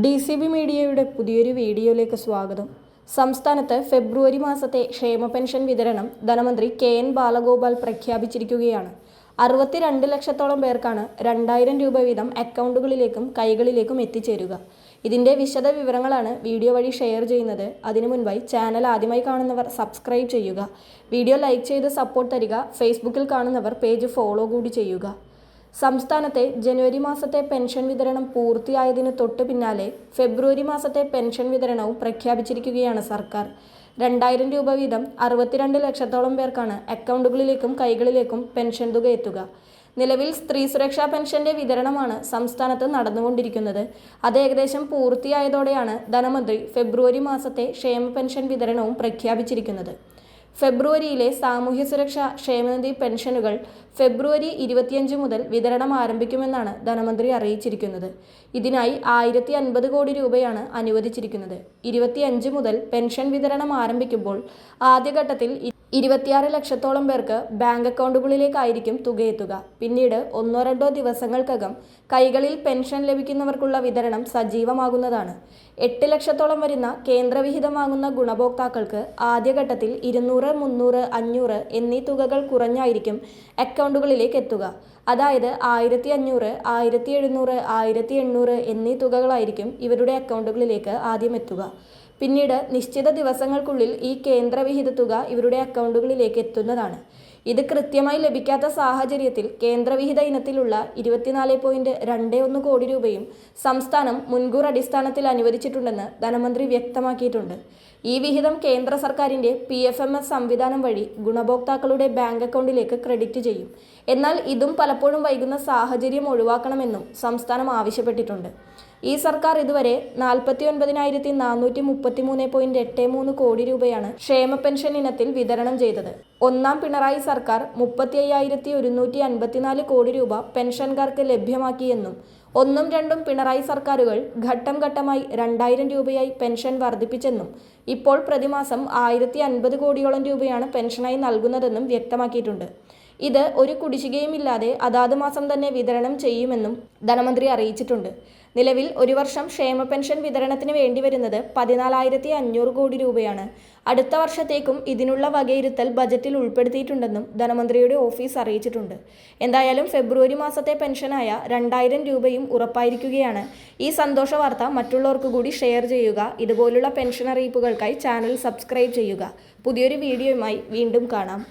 DCB മീഡിയയുടെ പുതിയൊരു വീഡിയോയിലേക്ക് സ്വാഗതം. സംസ്ഥാനത്ത് ഫെബ്രുവരി മാസത്തെ ക്ഷേമ പെൻഷൻ വിതരണം ധനമന്ത്രി KN ബാലഗോപാൽ പ്രഖ്യാപിച്ചിരിക്കുകയാണ്. 62 ലക്ഷത്തോളം പേർക്കാണ് 2000 രൂപ വീതം അക്കൗണ്ടുകളിലേക്കും കൈകളിലേക്കും എത്തിച്ചേരുക. ഇതിൻ്റെ വിശദ വിവരങ്ങളാണ് വീഡിയോ വഴി ഷെയർ ചെയ്യുന്നത്. അതിനു മുൻപായി ചാനൽ ആദ്യമായി കാണുന്നവർ സബ്സ്ക്രൈബ് ചെയ്യുക. വീഡിയോ ലൈക്ക് ചെയ്ത് സപ്പോർട്ട് തരിക. ഫേസ്ബുക്കിൽ കാണുന്നവർ പേജ് ഫോളോ കൂടി ചെയ്യുക. സംസ്ഥാനത്തെ ജനുവരി മാസത്തെ പെൻഷൻ വിതരണം പൂർത്തിയായതിനു തൊട്ടു പിന്നാലെ ഫെബ്രുവരി മാസത്തെ പെൻഷൻ വിതരണവും പ്രഖ്യാപിച്ചിരിക്കുകയാണ് സർക്കാർ. 2000 രൂപ വീതം 62 ലക്ഷത്തോളം പേർക്കാണ് അക്കൗണ്ടുകളിലേക്കും കൈകളിലേക്കും പെൻഷൻ തുക എത്തുക. നിലവിൽ സ്ത്രീ സുരക്ഷാ പെൻഷന്റെ വിതരണമാണ് സംസ്ഥാനത്ത് നടന്നുകൊണ്ടിരിക്കുന്നത്. അത് ഏകദേശം പൂർത്തിയായതോടെയാണ് ധനമന്ത്രി ഫെബ്രുവരി മാസത്തെ ക്ഷേമ പെൻഷൻ വിതരണവും പ്രഖ്യാപിച്ചിരിക്കുന്നത്. ഫെബ്രുവരിയിലെ സാമൂഹ്യ സുരക്ഷാ ക്ഷേമനിധി പെൻഷനുകൾ ഫെബ്രുവരി 25 മുതൽ വിതരണം ആരംഭിക്കുമെന്നാണ് ധനമന്ത്രി അറിയിച്ചിരിക്കുന്നത്. ഇതിനായി 1050 കോടി രൂപയാണ് അനുവദിച്ചിരിക്കുന്നത്. 25 മുതൽ പെൻഷൻ വിതരണം ആരംഭിക്കുമ്പോൾ ആദ്യഘട്ടത്തിൽ 26 ലക്ഷത്തോളം പേർക്ക് ബാങ്ക് അക്കൗണ്ടുകളിലേക്കായിരിക്കും തുകയെത്തുക. പിന്നീട് 1-2 ദിവസങ്ങൾക്കകം കൈകളിൽ പെൻഷൻ ലഭിക്കുന്നവർക്കുള്ള വിതരണം സജീവമാകുന്നതാണ്. 8 ലക്ഷത്തോളം വരുന്ന കേന്ദ്രവിഹിതം വാങ്ങുന്ന ഗുണഭോക്താക്കൾക്ക് ആദ്യഘട്ടത്തിൽ 200, 300, 500 എന്നീ തുകകൾ കുറഞ്ഞായിരിക്കും അക്കൗണ്ടുകളിലേക്ക് എത്തുക. അതായത് 1500, 1700, 1800 എന്നീ തുകകളായിരിക്കും ഇവരുടെ അക്കൗണ്ടുകളിലേക്ക് ആദ്യം എത്തുക. പിന്നീട് നിശ്ചിത ദിവസങ്ങൾക്കുള്ളിൽ ഈ കേന്ദ്രവിഹിത തുക ഇവരുടെ അക്കൗണ്ടുകളിലേക്ക് എത്തുന്നതാണ്. ഇത് കൃത്യമായി ലഭിക്കാത്ത സാഹചര്യത്തിൽ കേന്ദ്രവിഹിത ഇനത്തിലുള്ള 24.21 കോടി രൂപയും സംസ്ഥാനം മുൻകൂർ അടിസ്ഥാനത്തിൽ അനുവദിച്ചിട്ടുണ്ടെന്ന് ധനമന്ത്രി വ്യക്തമാക്കിയിട്ടുണ്ട്. ഈ വിഹിതം കേന്ദ്ര സർക്കാരിൻ്റെ PFMS സംവിധാനം വഴി ഗുണഭോക്താക്കളുടെ ബാങ്ക് അക്കൗണ്ടിലേക്ക് ക്രെഡിറ്റ് ചെയ്യും. എന്നാൽ ഇതും പലപ്പോഴും വൈകുന്ന സാഹചര്യം ഒഴിവാക്കണമെന്നും സംസ്ഥാനം ആവശ്യപ്പെട്ടിട്ടുണ്ട്. ഈ സർക്കാർ ഇതുവരെ 49,433.83 കോടി രൂപയാണ് ക്ഷേമ പെൻഷൻ ഇനത്തിൽ വിതരണം ചെയ്തത്. ഒന്നാം പിണറായി സർക്കാർ 35,154 കോടി രൂപ പെൻഷൻകാർക്ക് ലഭ്യമാക്കിയെന്നും 1ഉം 2ഉം പിണറായി സർക്കാരുകൾ ഘട്ടം ഘട്ടമായി 2000 രൂപയായി പെൻഷൻ വർദ്ധിപ്പിച്ചെന്നും ഇപ്പോൾ പ്രതിമാസം 1050 കോടിയോളം രൂപയാണ് പെൻഷനായി നൽകുന്നതെന്നും വ്യക്തമാക്കിയിട്ടുണ്ട്. ഇത് ഒരു കുടിശ്ശികയുമില്ലാതെ അതാത് മാസം തന്നെ വിതരണം ചെയ്യുമെന്നും ധനമന്ത്രി അറിയിച്ചിട്ടുണ്ട്. നിലവിൽ ഒരു വർഷം ക്ഷേമ പെൻഷൻ വിതരണത്തിന് വേണ്ടിവരുന്നത് 14,500 കോടി രൂപയാണ്. അടുത്ത വർഷത്തേക്കും ഇതിനുള്ള വകയിരുത്തൽ ബജറ്റിൽ ഉൾപ്പെടുത്തിയിട്ടുണ്ടെന്നും ധനമന്ത്രിയുടെ ഓഫീസ് അറിയിച്ചിട്ടുണ്ട്. എന്തായാലും ഫെബ്രുവരി മാസത്തെ പെൻഷനായ 2000 രൂപയും ഉറപ്പായിരിക്കുകയാണ്. ഈ സന്തോഷ വാർത്ത മറ്റുള്ളവർക്ക് കൂടി ഷെയർ ചെയ്യുക. ഇതുപോലുള്ള പെൻഷൻ അറിയിപ്പുകൾക്കായി ചാനൽ സബ്സ്ക്രൈബ് ചെയ്യുക. പുതിയൊരു വീഡിയോയുമായി വീണ്ടും കാണാം.